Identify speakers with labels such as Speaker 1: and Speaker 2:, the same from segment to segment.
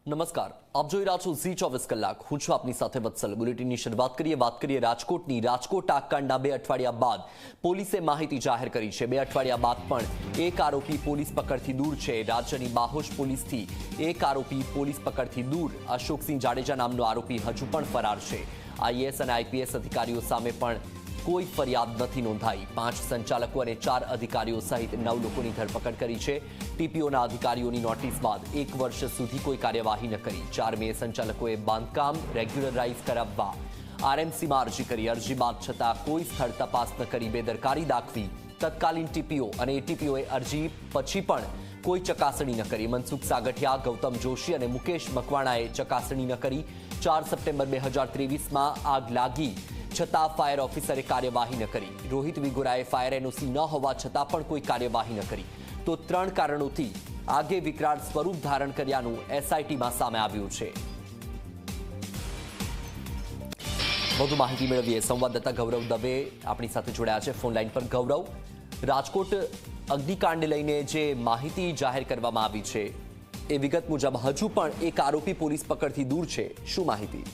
Speaker 1: નમસ્કાર, આપ જોઈ રહ્યા છો ઝી 24 કલાક। હું છું આપની સાથે વત્સલ। બુલેટિનની શરૂઆત કરીએ। વાત કરીએ રાજકોટની। રાજકોટ આગકાંડના 2 અઠવાડિયા બાદ પોલીસે માહિતી જાહેર કરી છે। 2 અઠવાડિયા બાદ પણ એક આરોપી પોલીસ પકડથી દૂર છે। રાજ્યની બાહોશ પોલીસથી એક આરોપી પોલીસ પકડથી દૂર। અશોકસિંહ જાડેજા નામનો આરોપી હજુ પણ ફરાર છે। આઈએએસ અને આઈપીએસ અધિકારીઓ સામે પણ કોઈ ફરિયાદ નથી નોંધાઈ। 5 સંચાલકો અને 4 અધિકારીઓ સહિત 9 લોકોની ધરપકડ કરી છે। ટીપીઓના અધિકારીઓની નોટિસ બાદ 1 વર્ષ સુધી કોઈ કાર્યવાહી ન કરી। 4 મે સંચાલકોએ બાંધકામ રેગ્યુલરાઇઝ કરાવવા આરએમસીમાં અરજી કરી। અરજી બાદ છતાં કોઈ સ્થળ તપાસ ન કરી બેદરકારી દાખવી તત્કાલીન ટીપીઓ અને એટીપીઓએ અરજી પછી પણ કોઈ ચકાસણી ન કરી। મનસુખ સાગઠિયા, ગૌતમ જોશી અને મુકેશ મકવાણાએ ચકાસણી ન કરી। 4 સપ્ટેમ્બર 2023માં આગ લાગી છતાં ફાયર ઓફિસરે કાર્યવાહી ન કરી। રોહિત વિગોરાએ ફાયર એનઓસી ન હોવા છતાં પણ કોઈ કાર્યવાહી ન કરી। તો 3 કારણોથી આગે વિકરાળ સ્વરૂપ ધારણ કર્યાનું એસઆઈટીમાં સામે આવ્યું છે। વધુ માહિતી મેળવીએ। સંવાદદાતા ગૌરવ દવે આપણી સાથે જોડાયા છે ફોન લાઈન પર। ગૌરવ, રાજકોટ અગ્નિકાંડને લઈને જે માહિતી જાહેર કરવામાં આવી છે એ વિગત મુજબ હજુ પણ એક આરોપી પોલીસ પકડથી દૂર છે, શું માહિતી?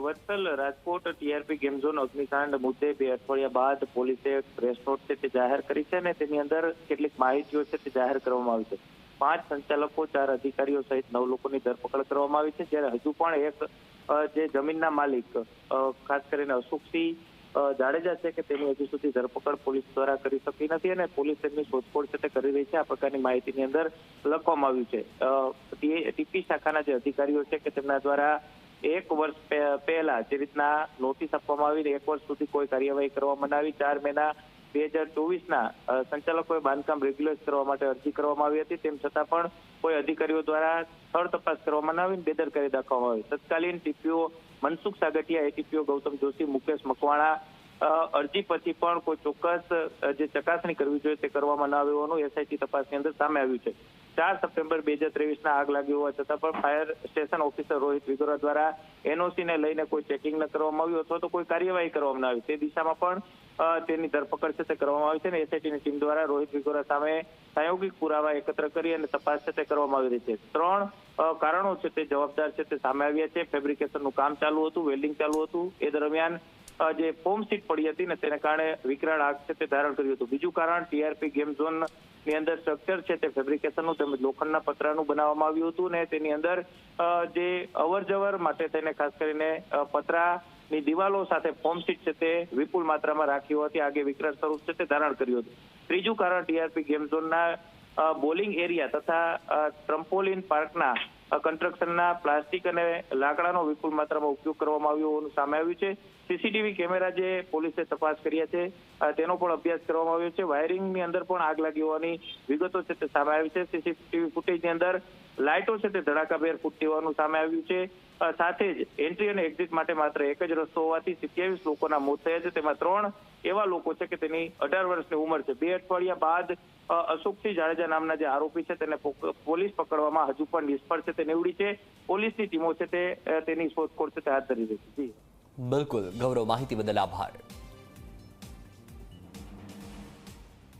Speaker 2: વત્સલ, રાજકોટ ટીઆરપી ગેમ ઝોન અગ્નિકાંડ મુદ્દે 2 અઠવાડિયા બાદ પોલીસે પ્રેસ નોટ છે તે જાહેર કરી છે અને તેની અંદર કેટલીક માહિતીઓ છે તે જાહેર કરવામાં આવી છે। 5 સંચાલકો, 4 અધિકારીઓ સહિત 9 લોકોની ધરપકડ કરવામાં આવી છે। જ્યારે હજુ પણ એક જે જમીનના માલિક ખાસ કરીને અશોકસિંહ જાડેજા છે કે તેની હજુ સુધી ધરપકડ પોલીસ દ્વારા કરી શકી નથી અને પોલીસ તેમની શોધખોળ છે તે કરી રહી છે। આ પ્રકારની માહિતીની અંદર લખવામાં આવ્યું છે। ટીપી શાખાના જે અધિકારીઓ છે કે તેમના દ્વારા 1 વર્ષ પહેલા જે રીતના નોટિસ આપવામાં આવી 1 વર્ષ સુધી કોઈ કાર્યવાહી કરવામાં ન આવી। 4 મેના 2024ના સંચાલકોએ બાંધકામ રેગ્યુલરાઇઝ કરવા માટે અરજી કરવામાં આવી હતી, તેમ છતાં પણ કોઈ અધિકારીઓ દ્વારા સ્થળ તપાસ કરવામાં ન આવી, બેદરકારી દાખવવામાં આવી। તત્કાલીન ટીપીઓ મનસુખ સાગઠિયા, એટીપીઓ ગૌતમ જોશી, મુકેશ મકવાણા અરજી પછી પણ કોઈ ચોક્કસ જે ચકાસણી કરવી જોઈએ તે કરવામાં ન આવ્યું હોવાનું એસઆઈટી તપાસની અંદર સામે આવ્યું છે। 4 સપ્ટેમ્બર 2023ના આગ લાગી હોવા છતાં પણ fire station officer Rohit Vigora દ્વારા એનઓસી ને લઈને કોઈ ચેકિંગ ન કરવામાં આવ્યું અથવા તો કોઈ કાર્યવાહી કરવામાં ન આવી, તે દિશામાં પણ તેની ધરપકડ છે તે કરવામાં આવી છે અને એસઆઈટીની ટીમ દ્વારા રોહિત વિગોરા સામે પ્રાયોગિક પુરાવા એકત્ર કરી અને તપાસ છે તે કરવામાં આવી રહી છે। 3 કારણો છે તે જવાબદાર છે તે સામે આવ્યા છે। ફેબ્રિકેશનનું કામ ચાલુ હતું, વેલ્ડિંગ ચાલુ હતું, એ દરમિયાન જે ફોર્મ સીટ પડી હતી ને તેને કારણે વિકરાળ આગ છે તે ધારણ કર્યું હતું। બીજું કારણ ટીઆરપી ગેમ ઝોન ની અંદર સ્ટ્રક્ચર છે તે ફેબ્રિકેશનનું તેમજ લોખંડના પતરાનું બનાવવામાં આવ્યું હતું ને તેની અંદર જે અવરજવર માટે થઈને ખાસ કરીને પતરાની દિવાલો સાથે ફોર્મ સીટ છે તે વિપુલ માત્રામાં રાખી હોવાથી આગે વિકરાળ સ્વરૂપ છે તે ધારણ કર્યું હતું। ત્રીજું કારણ ટીઆરપી ગેમ ઝોનના બોલિંગ એરિયા તથા ટ્રમ્પોલિન પાર્કના કન્સ્ટ્રક્શનના પ્લાસ્ટિક અને લાકડાનો વિપુલ માત્રામાં ઉપયોગ કરવામાં આવ્યો હોવાનું સામે આવ્યું છે। સીસીટીવી કેમેરા જે પોલીસે તપાસ કર્યા છે તેનો પણ અભ્યાસ કરવામાં આવ્યો છે। વાયરિંગની અંદર પણ આગ લાગી હોવાની વિગતો છે તે સામે આવી છે। સીસીટીવી ફૂટેજની અંદર લાઇટો છે તે ધડાકાભેર ફૂટતી હોવાનું સામે આવ્યું છે। સાથે જ એન્ટ્રી અને એક્ઝિટ માટે માત્ર એક જ રસ્તો હોવાથી 27 લોકોના મોત થયા છે, તેમાં 3 એવા લોકો છે કે તેની 18 વર્ષની ઉંમર છે। 2 અઠવાડિયા બાદ અશોકસિંહ જાડેજા નામના જે આરોપી છે તેને પોલીસ પકડવામાં હજુ પણ નિષ્ફળ છે તે નીવડી છે। પોલીસની ટીમો છે તે તેની શોધખોળ છે તે હાથ ધરી રહી છે।
Speaker 1: બિલકુલ ગૌરવ, માહિતી બદલ આભાર।